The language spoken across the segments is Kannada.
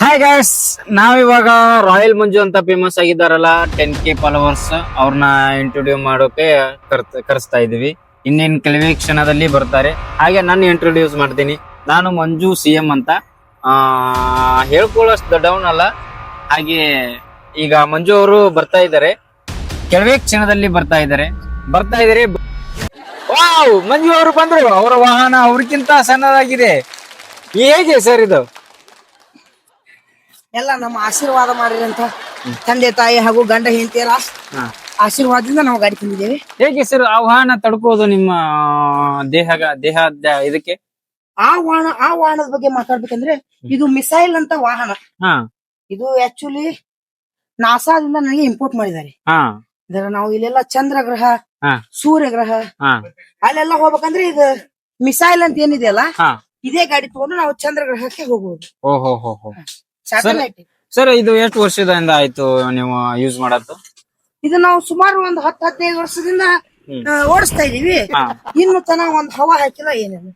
ಹಾಯ್ ಗೈಸ್, ನಾವಿವಾಗ ರಾಯಲ್ ಮಂಜು ಅಂತ ಫೇಮಸ್ ಆಗಿದ್ದಾರಲ್ಲ 10K ಫಾಲೋವರ್ಸ್ ಅವ್ರನ್ನ ಇಂಟ್ರೊಡ್ಯೂಸ್ ಮಾಡೋಕೆ ಕರೆಸ್ತಾ ಇದೀವಿ. ಇನ್ನೇನ್ ಕೆಲವೇ ಕ್ಷಣದಲ್ಲಿ ಬರ್ತಾರೆ. ಹಾಗೆ ನಾನು ಇಂಟ್ರೊಡ್ಯೂಸ್ ಮಾಡ್ತೀನಿ. ನಾನು ಮಂಜು CM ಅಂತ. ಹೇಳ್ಕೊಳ್ಳೋಷ್ಟು ದೊಡ್ಡವನಲ್ಲ. ಹಾಗೆ ಈಗ ಮಂಜು ಅವರು ಬರ್ತಾ ಇದ್ದಾರೆ, ಕೆಲವೇ ಕ್ಷಣದಲ್ಲಿ ಬರ್ತಾ ಇದ್ದಾರೆ. ವಾವ್, ಮಂಜು ಅವರು ಬಂದ್ರು. ಅವರ ವಾಹನ ಅವ್ರಿಗಿಂತ ಸಣ್ಣದಾಗಿದೆ. ಹೇಗೆ ಸರ್ ಇದು? ಎಲ್ಲ ನಮ್ಮ ಆಶೀರ್ವಾದ ಮಾಡಿರಿ ಅಂತ ತಂದೆ ತಾಯಿ ಹಾಗೂ ಗಂಡ ಹೆಂಡತಿಯರ ಆಶೀರ್ವಾದದಿಂದ ನಾವು ಗಾಡಿ ತಂದಿದ್ದೇವೆ. ಹೇಗೆ ಸರ್ ಆ ವಾಹನ ತಡ್ಕೋದು ನಿಮ್ಮ ದೇಹದ ಇದಕ್ಕೆ? ಆ ವಾಹನದ ಬಗ್ಗೆ ಮಾತಾಡ್ಬೇಕಂದ್ರೆ ಇದು ಮಿಸೈಲ್ ಅಂತ ವಾಹನ. ಹಾ ಇದು ಆಕ್ಚುಲಿ ನಾಸಾದಿಂದ ನನಗೆ ಇಂಪೋರ್ಟ್ ಮಾಡಿದ್ದಾರೆ. ಹಾ ಇದರ ನಾವು ಇಲ್ಲೆಲ್ಲ ಚಂದ್ರ ಗ್ರಹ, ಹಾ ಸೂರ್ಯ ಗ್ರಹ ಹಾ ಅಲ್ಲೆಲ್ಲ ಹೋಗ್ಬೇಕಂದ್ರೆ ಇದು ಮಿಸೈಲ್ ಅಂತ ಏನಿದೆಯಲ್ಲ ಹಾ ಇದೇ ಗಾಡಿ ತಗೊಂಡು ನಾವು ಚಂದ್ರ ಗ್ರಹಕ್ಕೆ ಹೋಗ್ಬೋದು. ಓಹೋ ಸ್ಯಾಟಲೈಟ್. ಸರ್ ಇದು ಎಷ್ಟು ವರ್ಷದಿಂದ ಆಯ್ತು ನೀವು ಯೂಸ್ ಮಾಡತ್ತು? ಇದು ನಾವು ಸುಮಾರು ಒಂದು 10-15 ವರ್ಷದಿಂದ ಓಡಿಸ್ತಾ ಇದೀವಿ. ಇನ್ನು ತನ ಒಂದ್ ಹವಾ ಹಾಕಿಲ್ಲ ಏನಿಲ್ಲ.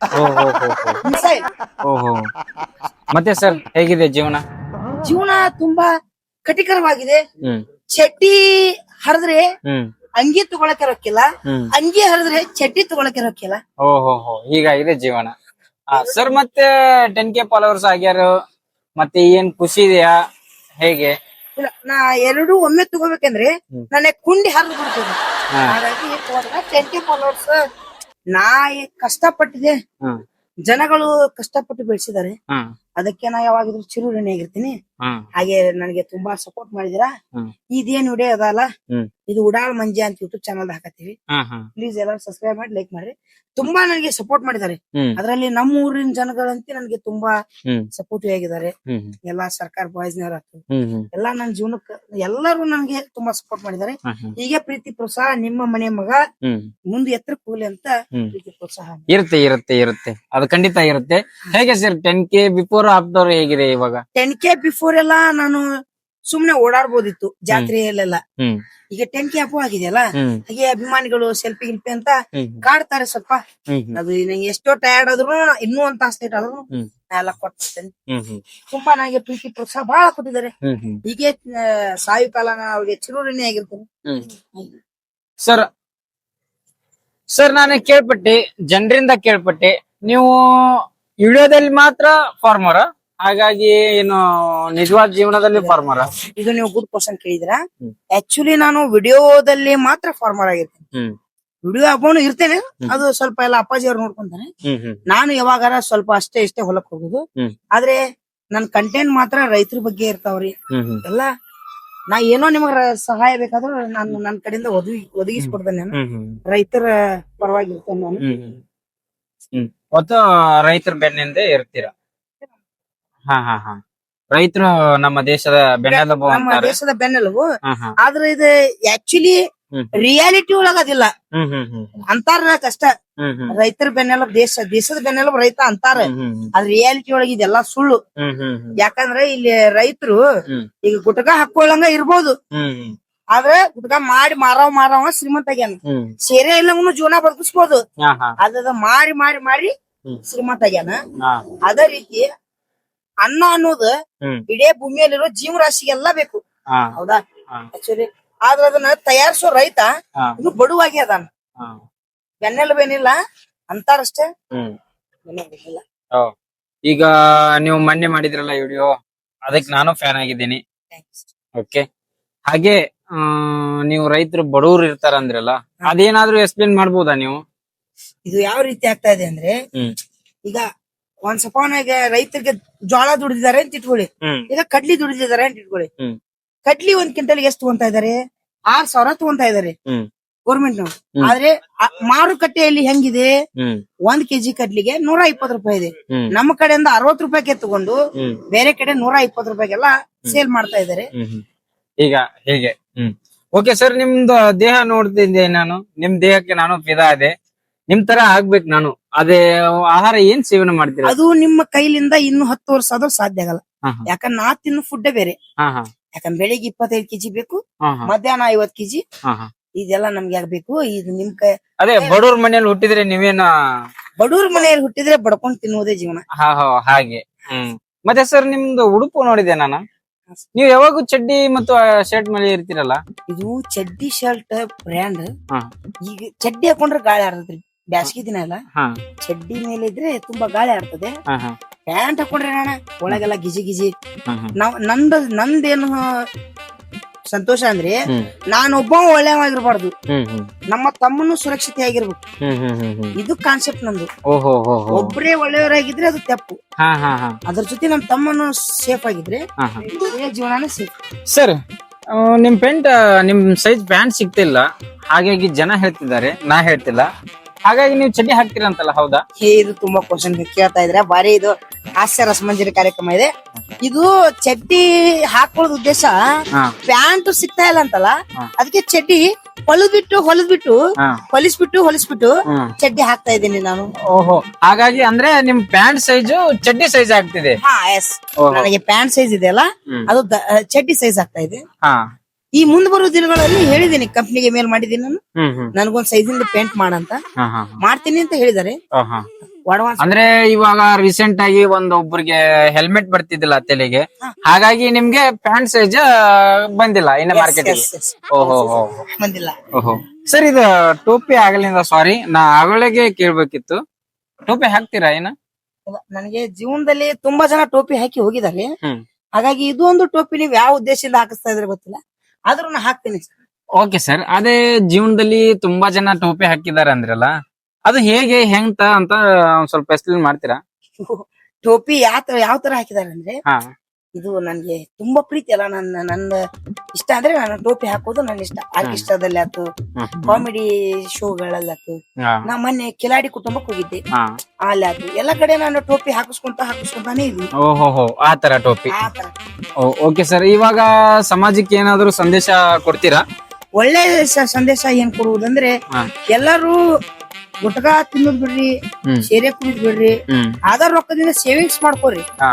ಮಿಸೈಲ್. ಓಹೋ, ಮತ್ತೆ ಸರ್ ಹೇಗಿದೆ ಜೀವನ? ಜೀವನ ತುಂಬಾ ಕಠಿಕರವಾಗಿದೆ. ಚಡ್ಡಿ ಹರಿದ್ರೆ ಅಂಗಿ ತಗೊಳಕ್ಕೆ ರೊಕ್ಕಿಲ್ಲ, ಅಂಗಿ ಹರಿದ್ರೆ ಚಡ್ಡಿ ತಗೊಳಕ್ಕೆ ರೊಕ್ಕಿಲ್ಲ. ಓಹೋ, ಹೀಗಾಗಿದೆ ಜೀವನ. ಸರ್ ಮತ್ತೆ 10K ಫಾಲೋವರ್ಸ್ ಆಗ್ಯಾರ, ಮತ್ತೆ ಏನ್ ಖುಷಿ ಇದೆಯಾ ಹೇಗೆ? ಇಲ್ಲ, ನಾ ಎರಡು ಒಮ್ಮೆ ತಗೋಬೇಕಂದ್ರೆ ನನಗೆ ಕುಂಡಿ ಹರಿದು ಬಿಡ್ತದೆ. ಹಾಗಾಗಿ 10K ಫಾಲೋವರ್ಸ್ ನಾ ಕಷ್ಟಪಟ್ಟಿದೆ, ಜನಗಳು ಕಷ್ಟಪಟ್ಟು ಬೆಳೆಸಿದ್ದಾರೆ. ಅದಕ್ಕೆ ನಾ ಯಾವಾಗಿದ್ರು ಚಿರುಋಣಿಯಾಗಿರ್ತೀನಿ. ಹಾಗೆ ನನಗೆ ತುಂಬಾ ಸಪೋರ್ಟ್ ಮಾಡಿದೀರಾ. ಇದೇನ್ ವಿಡಿಯೋ ಅದಲ್ಲ, ಇದು ಉಡಾಳ್ ಮಂಜಿ ಅಂತ ಯೂಟ್ಯೂಬ್ ಚಾನಲ್ ಹಾಕತ್ತೀವಿ. ಪ್ಲೀಸ್ ಎಲ್ಲರೂ ಸಬ್ಸ್ಕ್ರೈಬ್ ಮಾಡಿ, ಲೈಕ್ ಮಾಡ್ರಿ. ತುಂಬಾ ನನಗೆ ಸಪೋರ್ಟ್ ಮಾಡಿದ್ದಾರೆ. ಅದರಲ್ಲಿ ನಮ್ಮ ಊರಿನ ಜನಗಳಂತೆ ನನಗೆ ತುಂಬಾ ಸಪೋರ್ಟಿವ್ ಆಗಿದ್ದಾರೆ. ಎಲ್ಲಾ ಸರ್ಕಾರ ಬಾಯ್ಸ್ ನವರಾತು ಎಲ್ಲಾ ನನ್ನ ಜೀವನಕ್ಕೆ ಎಲ್ಲರೂ ನನಗೆ ತುಂಬಾ ಸಪೋರ್ಟ್ ಮಾಡಿದ್ದಾರೆ. ಹೀಗೆ ಪ್ರೀತಿ ಪ್ರೋತ್ಸಾಹ ನಿಮ್ಮ ಮನೆ ಮಗ ಮುಂದೆ ಎತ್ತರಕ್ಕೆ ಹೋಗ್ಲಿ ಅಂತ ಪ್ರೀತಿ ಪ್ರೋತ್ಸಾಹ ಇರುತ್ತೆ. ಅದು ಖಂಡಿತ ಇರುತ್ತೆ. ಹೇಗೆ ಸರ್ 10K ಬಿಫೋರ್ ಆಫ್ಟರ್ ಹೇಗಿದೆ ಇವಾಗ? 10K ಬಿಫೋರ್ ಎಲ್ಲ ನಾನು ಸುಮ್ನೆ ಓಡಾಡ್ಬೋದಿತ್ತು ಜಾತ್ರೆಯಲ್ಲೆಲ್ಲ. ಈಗ 10K ಅಪ್ಪು ಆಗಿದೆಯಲ್ಲ, ಹಾಗೆ ಅಭಿಮಾನಿಗಳು ಸೆಲ್ಫಿ ಗಿಲ್ಫಿ ಅಂತ ಕಾಡ್ತಾರೆ ಸ್ವಲ್ಪ. ಅದು ನಂಗೆ ಎಷ್ಟೋ ಟಯರ್ಡ್ ಆದ್ರು ಇನ್ನೂ ಒಂದ್ ತಾಸ್ ಲೇಟ್ ಆದ್ರು ನಾ ಎಲ್ಲ ಕೊಡ್ತೇನೆ. ತುಂಬಾ ನನಗೆ ಪ್ರೀತಿ ಪ್ರೋತ್ಸಾಹ ಬಹಳ ಕೊಟ್ಟಿದ್ದಾರೆ. ಹೀಗೆ ಸಾಯು ಕಾಲ ಅವ್ರಿಗೆ ಚಿರುಋಣಿ ಆಗಿರ್ತೇನೆ. ಸರ್ ನಾನು ಜನರಿಂದ ಕೇಳ್ಪಟ್ಟೆ ನೀವು ವಿಡಿಯೋದಲ್ಲಿ ಮಾತ್ರ ಫಾರ್ಮರ್, ಹಾಗಾಗಿ ಏನು ನಿಜವಾದ ಜೀವನದಲ್ಲಿ ಫಾರ್ಮರ್? ಇದು ನೀವು ಗುಡ್ ಕ್ವಶನ್ ಕೇಳಿದಿರಾ. ಆಕ್ಚುಲಿ ನಾನು ವಿಡಿಯೋದಲ್ಲಿ ಮಾತ್ರ ಫಾರ್ಮರ್ ಆಗಿರ್ತೇನೆ. ವಿಡಿಯೋ ಹಬ್ಬನು ಇರ್ತೇನೆ, ಅದು ಸ್ವಲ್ಪ ಎಲ್ಲ ಅಪ್ಪಾಜಿ ಅವ್ರು ನೋಡ್ಕೊಂತಾನೆ. ನಾನು ಯಾವಾಗಾರ ಸ್ವಲ್ಪ ಅಷ್ಟೇ ಇಷ್ಟೇ ಹೊಲಕ್ ಹೋಗುದು. ಆದ್ರೆ ನನ್ ಕಂಟೆಂಟ್ ಮಾತ್ರ ರೈತರ ಬಗ್ಗೆ ಇರ್ತಾವ್ರಿ. ಎಲ್ಲ ನಾ ಏನೋ ನಿಮಗ ಸಹಾಯ ಬೇಕಾದ್ರೂ ನಾನು ನನ್ನ ಕಡೆಯಿಂದ ಒದಗಿಸ್ಕೊಡ್ತೇನೆ. ನಾನು ರೈತರ ಪರವಾಗಿ ಇರ್ತೇನೆ. ನಾನು ಒತ್ತು ರೈತರ ಬೆನ್ನಿಂದ ಇರ್ತೀರ. ಹಾ ರೈತರು ನಮ್ಮ ದೇಶದ ಬೆನ್ನೆಲುಬು ನಮ್ಮ ದೇಶದ ಬೆನ್ನೆಲುಬು. ಆದ್ರೆ ಇದು ಆಕ್ಚುಲಿ ರಿಯಾಲಿಟಿ ಒಳಗದಿಲ್ಲ ಅಂತಾರ ಕಷ್ಟ. ರೈತರ ಬೆನ್ನೆಲುಬು ದೇಶದ ಬೆನ್ನೆಲುಬು ರೈತ ಅಂತಾರ. ಅದ್ ರಿಯಾಲಿಟಿ ಒಳಗ ಇದೆಲ್ಲಾ ಸುಳ್ಳು. ಯಾಕಂದ್ರೆ ಇಲ್ಲಿ ರೈತರು ಈಗ ಗುಟಕ ಹಾಕೊಳ್ಳಂಗ ಇರ್ಬೋದು, ಆದ್ರೆ ಗುಟಕ ಮಾಡಿ ಮಾರವ ಶ್ರೀಮಂತ ಆಗ್ಯಾನ. ಸೇರೆ ಇಲ್ಲಂಗೂ ಜೀವನ ಬದುಕಿಸ್ಬೋದು. ಅದ ಮಾರಿ ಶ್ರೀಮಂತ ಆಗ್ಯಾನ. ಅದೇ ರೀತಿ ಅನ್ನ ಅನ್ನೋದು ಇಡೀ ಭೂಮಿಯಲ್ಲಿರೋ ಜೀವರಾಶಿಗೆಲ್ಲ ಬೇಕು, ಹೌದಾ? ಆಕ್ಚುಲಿ ಆದ್ರ ಅದನ್ನ ತಯಾರಿಸೋ ರೈತ ಇನ್ನು ಬಡವಾಗಿ ಅದಾನ. ಬೆನ್ನೆಲುಬೇನಿಲ್ಲ ಅಂತಾರಷ್ಟೇ. ಈಗ ನೀವು ಮೊನ್ನೆ ಮಾಡಿದ್ರಲ್ಲ ವಿಡಿಯೋ, ಅದಕ್ಕೆ ನಾನು ಫ್ಯಾನ್ ಆಗಿದ್ದೀನಿ. ಓಕೆ, ಹಾಗೆ ನೀವು ರೈತರು ಬಡವರು ಇರ್ತಾರ ಅಂದ್ರಲ್ಲ, ಅದೇನಾದ್ರೂ ಎಕ್ಸ್ಪ್ಲೇನ್ ಮಾಡ್ಬೋದಾ ನೀವು? ಇದು ಯಾವ ರೀತಿ ಆಗ್ತಾ ಇದೆ ಅಂದ್ರೆ, ಈಗ ಒಂದ್ ಸಪಾನಾಗ ರೈತರಿಗೆ ಜೋಳ ದುಡಿದಿದ್ದಾರೆ ಅಂತ ಇಟ್ಕೊಳ್ಳಿ, ಈಗ ಕಡ್ಲಿ ದುಡಿದಿದ್ದಾರೆ ಅಂತ ಇಟ್ಕೊಳ್ಳಿ. ಕಡ್ಲಿ 1 ಕ್ವಿಂಟಲ್ ಎಷ್ಟು ತಗೊಂತಾ ಇದಾರೆ? 6,000 ತಗೊಂತಾ ಇದಾರೆ ಗೌರ್ಮೆಂಟ್ ನವರು. ಆದ್ರೆ ಮಾರುಕಟ್ಟೆಯಲ್ಲಿ ಹೆಂಗಿದೆ? 1 kg ಕಡ್ಲಿಗೆ 120 ರೂಪಾಯಿ ಇದೆ. ನಮ್ಮ ಕಡೆಯಿಂದ 60 ರೂಪಾಯಿಗೆ ತಗೊಂಡು ಬೇರೆ ಕಡೆ 120 ರೂಪಾಯಿಗೆಲ್ಲ ಸೇಲ್ ಮಾಡ್ತಾ ಇದಾರೆ. ಈಗ ಹೇಗೆ? ಓಕೆ ಸರ್, ನಿಮ್ದು ದೇಹ ನೋಡ್ತಿದ್ದೆ ನಾನು, ನಿಮ್ ದೇಹಕ್ಕೆ ನಾನು ಫಿದಾ ಇದೆ. ನಿಮ್ ತರ ಆಗ್ಬೇಕು ನಾನು. ಅದೇ ಆಹಾರ ಏನ್ ಸೇವನೆ ಮಾಡ್ತೀರಾ? ಅದು ನಿಮ್ಮ ಕೈಲಿಂದ ಇನ್ನು 10 ವರ್ಷ ಆದ್ರೂ ಸಾಧ್ಯ ಆಗಲ್ಲ. ಯಾಕಂದ್ರೆ ನಾ ತಿನ್ನು ಫುಡ್ ಬೇರೆ. ಯಾಕಂದ್ರೆ ಬೆಳಿಗ್ಗೆ 25 kg ಬೇಕು, ಮಧ್ಯಾಹ್ನ 50 kg. ಇದೆಲ್ಲ ನಮ್ಗೆ ಆಗ್ಬೇಕು. ಇದು ನಿಮ್ ಕೈ. ಅದೇ ಬಡವ್ರ ಮನೆಯಲ್ಲಿ ಹುಟ್ಟಿದ್ರೆ ನೀವೇನ? ಬಡವ್ರ ಮನೆಯಲ್ಲಿ ಹುಟ್ಟಿದ್ರೆ ಬಡ್ಕೊಂಡ್ ತಿನ್ನುವುದೇ ಜೀವನ. ಹಾಗೆ ಮತ್ತೆ ಸರ್ ನಿಮ್ದು ಉಡುಪು ನೋಡಿದೆ ನಾನು. ನೀವು ಯಾವಾಗೂ ಚಡ್ಡಿ ಮತ್ತು ಶರ್ಟ್ ಮೇಲೆ ಇರ್ತೀರಲ್ಲ? ಇದು ಚಡ್ಡಿ ಶರ್ಟ್ ಬ್ರ್ಯಾಂಡ್. ಹಾ. ಈಗ ಚಡ್ಡಿ ಹಾಕೊಂಡ್ರೆ ಗಾಳಿ ಆಡ್ತದ್ರಿ, ಬ್ಯಾಸಗಿ ದಿನ ಎಲ್ಲ ಹಾ ಚಡ್ಡಿ ಮೇಲೆ ಇದ್ರೆ ತುಂಬಾ ಗಾಳಿ ಆಡ್ತದೆ. ಹಾ ಹಾ ಪ್ಯಾಂಟ್ ಹಾಕೊಂಡ್ರೆ ಅಣ್ಣ ಒಳಗೆಲ್ಲ ಗಿಜಿ ಗಿಜಿ. ಹಾ ಹಾ. ನಂದೇನು ಸಂತೋಷ ಅಂದ್ರೆ ಹ್ಮ್. ನಾನೊಬ್ಬ ಒಳ್ಳೆಯವಾಗಿರ್ಬಾರ್ದು, ಹ್ಮ್ ಹ್ಮ್ ನಮ್ಮ ತಮ್ಮನು ಸುರಕ್ಷತೆ ಆಗಿರ್ಬೇಕು. ಹ್ಮ್ ಹ್ಮ್ ಹ್ಮ್ ಹ್ಮ್. ಇದು ಕಾನ್ಸೆಪ್ಟ್ ನಂದು. ಓಹೋ ಹೋ ಹೋ. ಒಬ್ಬರೇ ಒಳ್ಳೆಯವರಾಗಿದ್ರೆ ಅದು ತಪ್ಪು. ಹಾ ಹಾ ಹಾ ಅದ್ರ ಜೊತೆ ನಮ್ಮ ತಮ್ಮನು ಸೇಫ್ ಆಗಿದ್ರೆ ಹಾ ಹಾ. ಇಡೀ ಜೀವನಾನೇ ಸೇಫ್. ಸರ್ ನಿಮ್ ನಿಮ್ ಸೈಜ್ ಪ್ಯಾಂಟ್ ಸಿಗ್ತಿಲ್ಲ, ಹಾಗಾಗಿ ಜನ ಹೇಳ್ತಿದ್ದಾರೆ, ನಾ ಹೇಳ್ತಿಲ್ಲ. ಹಾಗಾಗಿ ನೀವು ಚಡ್ಡಿ ಹಾಕ್ತೀರಾ ಅಂತಲ್ಲ, ಹೌದಾ? ಇದು ತುಂಬಾ ಕ್ವಶನ್ ಕೇಳ್ತಾ ಇದ್ರೆ. ಬಾರಿ ಇದು ಹಾಸ್ಯ ರಸಮಂಜರಿ ಕಾರ್ಯಕ್ರಮ ಇದೆ. ಇದು ಚಡ್ಡಿ ಹಾಕೊಳ್ಳೋದ್ ಉದ್ದೇಶ ಹಾ ಪ್ಯಾಂಟ್ ಸಿಗ್ತಾ ಇಲ್ಲ ಅಂತಲ್ಲ, ಹಾ. ಅದಕ್ಕೆ ಚಡ್ಡಿ ಹೊಲಿಸ್ಬಿಟ್ಟು ಹಾ. ಹೊಲಿಸ್ಬಿಟ್ಟು ಹ್ಮ್. ಚಡ್ಡಿ ಹಾಕ್ತಾ ಇದ್ದೀನಿ ನಾನು. ಓಹೋ, ಹಾಗಾಗಿ ಅಂದ್ರೆ ನಿಮ್ ಪ್ಯಾಂಟ್ ಸೈಜು ಚಡ್ಡಿ ಸೈಜ್ ಆಗ್ತಿದೆ. ಹಾ ಎಸ್, ಓಹೋ. ನನಗೆ ಪ್ಯಾಂಟ್ ಸೈಜ್ ಇದೆ ಅಲ್ಲ, ಹ್ಮ್. ಅದು ಚಡ್ಡಿ ಸೈಜ್ ಆಗ್ತಾ ಇದೆ. ಹಾ ಈ ಮುಂದೆ ಬರೋ ದಿನಗಳಲ್ಲಿ ಹೇಳಿದೀನಿ, ಕಂಪ್ನಿಗೆ ಮೇಲ್ ಮಾಡಿದೀನಿ ನಾನು, ಹ್ಮ್ ಹ್ಮ್ ನನ್ಗೊಂದ್ ಸೈಜ್ ಇಂದ ಪೇಂಟ್ ಮಾಡಂತ. ಹಾ ಹಾ ಮಾಡ್ತೀನಿ ಅಂತ ಹೇಳಿದಾರೆ. ಹಾ. ಅಡ್ವಾನ್ಸ್ ಅಂದ್ರೆ ಇವಾಗ ರೀಸೆಂಟ್ ಆಗಿ ಒಬ್ಬರಿಗೆ ಹೆಲ್ಮೆಟ್ ಬರ್ತಿದ್ದಿಲ್ಲ ತಲೆಗೆ, ಹಾಗಾಗಿ ನಿಮ್ಗೆ ಪ್ಯಾಂಟ್ ಸೈಜ್ ಬಂದಿಲ್ಲ ಇನ್ನ ಮಾರ್ಕೆಟ್. ಓಹೋ ಬಂದಿಲ್ಲ. ಓಹೋ ಸರ್, ಇದು ಟೋಪಿ ಆಗಲಿಂದ ಸಾರಿ, ನಾ ಆಗಳಿಗೆ ಕೇಳ್ಬೇಕಿತ್ತು, ಟೋಪಿ ಹಾಕ್ತೀರಾ ಏನ? ನನಗೆ ಜೀವನದಲ್ಲಿ ತುಂಬಾ ಜನ ಟೋಪಿ ಹಾಕಿ ಹೋಗಿದ್ದಾರೆ. ಹ್ಮ್. ಹಾಗಾಗಿ ಇದು ಒಂದು ಟೋಪಿ ನೀವು ಯಾವ ಉದ್ದೇಶದಿಂದ ಹಾಕಿಸ್ತಾ ಇದ್ರೆ ಗೊತ್ತಿಲ್ಲ, ಆದ್ರೂ ನಾ ಹಾಕ್ತೀನಿ. ಓಕೆ ಸರ್, ಅದೇ ಜೀವನದಲ್ಲಿ ತುಂಬಾ ಜನ ಟೋಪಿ ಹಾಕಿದ್ದಾರೆ ಅಂದ್ರಲ್ಲ, ಅದು ಹೇಗೆ ಹೆಂಗ್ತ ಅಂತ ಒಂದ್ ಸ್ವಲ್ಪ ಎಕ್ಸ್ಪ್ಲೇನ್ ಮಾಡ್ತೀರಾ? ಟೋಪಿ ಯಾವ ತರ ಹಾಕಿದಾರೆ ಅಂದ್ರೆ, ಹಾ ಇದು ನನ್ಗೆ ತುಂಬಾ ಪ್ರೀತಿ ಅಲ್ಲ, ನನ್ನ ಇಷ್ಟ ಅಂದ್ರೆ ನಾನು ಟೋಪಿ ಹಾಕೋದು ನನ್ನ ಇಷ್ಟ. ಆರ್ಕೆಸ್ಟ್ರಾದಲ್ಲಿ ಆಯ್ತು, ಕಾಮಿಡಿ ಶೋಗಳಲ್ಲಿ ಆಯ್ತು, ಹಾ ನಾ ಮೊನ್ನೆ ಕಿಲಾಡಿ ಕುಟುಂಬಕ್ಕೆ ಹೋಗಿದ್ದೆ, ಹಾ. ಅಲ್ಲಿ ಆಯ್ತು, ಎಲ್ಲ ಕಡೆ ನಾನು ಟೋಪಿ ಹಾಕಿಸ್ಕೊಂತಾನೆ ಇದ್ದೀನಿ. ಓಹೋ, ಆ ತರ ಟೋಪಿ. ಆ ತರ ಓಕೆ ಸರ್, ಇವಾಗ ಸಮಾಜಕ್ಕೆ ಏನಾದ್ರು ಸಂದೇಶ ಕೊಡ್ತೀರಾ? ಒಳ್ಳೆ ಸಂದೇಶ ಏನ್ ಕೊಡುವುದಂದ್ರೆ, ಹಾ. ಎಲ್ಲರೂ ಗುಟ್ಕಾ ತಿನ್ನೋದ್ ಬಿಡ್ರಿ, ಹ್ಮ್. ಸೇರೆ ಕುಡಿದ್ ಬಿಡ್ರಿ, ಹ್ಮ್ ಆಧಾರ್ ರೊಕ್ಕದಿಂದ ಸೇವಿಂಗ್ಸ್ ಮಾಡ್ಕೋರಿ, ಹಾ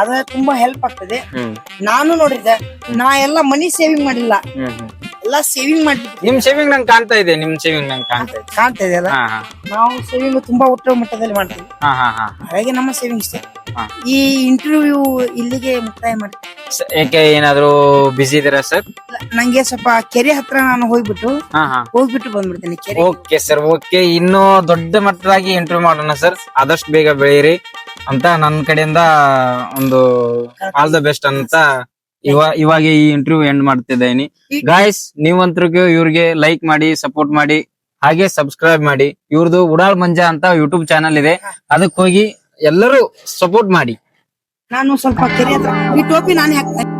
ಅದ ತುಂಬಾ ಹೆಲ್ಪ್ ಆಗ್ತದೆ. ಹ್ಮ್ ನಾನು ನೋಡಿದ್ದೆ, ನಾ ಎಲ್ಲ ಮನಿ ಸೇವಿಂಗ್ ಮಾಡಿಲ್ಲ, ಹ್ಮ್ ಹ್ಮ್. ಎಲ್ಲಾ ಸೇವಿಂಗ್ ಮಾಡ್ಬಿಟ್ಟು ನಿಮ್ ಶೇವಿಂಗ್ ನಂಗೆ ಕಾಣ್ತಾ ಇದೆ, ನಿಮ್ ಶೇವಿಂಗ್ ನಂಗೆ ಕಾಣ್ತಾ ಇದೆ. ಕಾಣ್ತಾ ಇದೆ ಅಲ್ಲ. ಹಾ ಹಾ ನಾವು ಸೇವಿಂಗ್ ತುಂಬಾ ಉತ್ತಮ ಮಟ್ಟದಲ್ಲಿ ಮಾಡ್ತೀವಿ, ಹಾ ಹಾ ಹಾ. ಹಾಗಾಗಿ ನಮ್ಮ ಸೇವಿಂಗ್ಸ್. ಹಾ. ಈ ಇಂಟರ್ವ್ಯೂ ಇಲ್ಲಿಗೆ ಮುಕ್ತಾಯ ಮಾಡ್ತೀನಿ. ಏಕೆ ಏನಾದ್ರು ಬಿಸಿ ಇದೀರಾ ಸರ್? ನಂಗೆ ಸ್ವಲ್ಪ ಕೆರೆ ಹತ್ರ ನಾನು ಹೋಗ್ಬಿಟ್ಟು ಹಾ ಹಾ. ಬಂದ್ಬಿಡ್ತೀನಿ ಕೆರೆ. ಓಕೆ ಸರ್, ಓಕೆ, ಇನ್ನೂ ದೊಡ್ಡ ಮಟ್ಟದಾಗಿ ಇಂಟರ್ವ್ಯೂ ಮಾಡೋಣ ಸರ್, ಆದಷ್ಟು ಬೇಗ ಬೆಳೀರಿ ಅಂತ ನನ್ನ ಕಡೆಯಿಂದ ಒಂದು ಆಲ್ ದ ಬೆಸ್ಟ್ ಅಂತ ಇವಾಗ ಈ ಇಂಟರ್ವ್ಯೂ ಎಂಡ್ ಮಾಡ್ತಿದ್ದೀನಿ. ಗಾಯ್ಸ್, ನೀವಂತರಿಗೂ ಇವ್ರಿಗೆ ಲೈಕ್ ಮಾಡಿ, ಸಪೋರ್ಟ್ ಮಾಡಿ, ಹಾಗೆ ಸಬ್ಸ್ಕ್ರೈಬ್ ಮಾಡಿ. ಇವ್ರದ್ದು ಉಡಾಳ್ ಮಂಜಾ ಅಂತ ಯೂಟ್ಯೂಬ್ ಚಾನಲ್ ಇದೆ, ಅದಕ್ಕೆ ಹೋಗಿ ಎಲ್ಲರೂ ಸಪೋರ್ಟ್ ಮಾಡಿ. ನಾನು ಸ್ವಲ್ಪ ಕೆರೆ ಹತ್ರ ಈ ಟೋಪಿ ನಾನೇ ಹಾಕ್ತೇನೆ.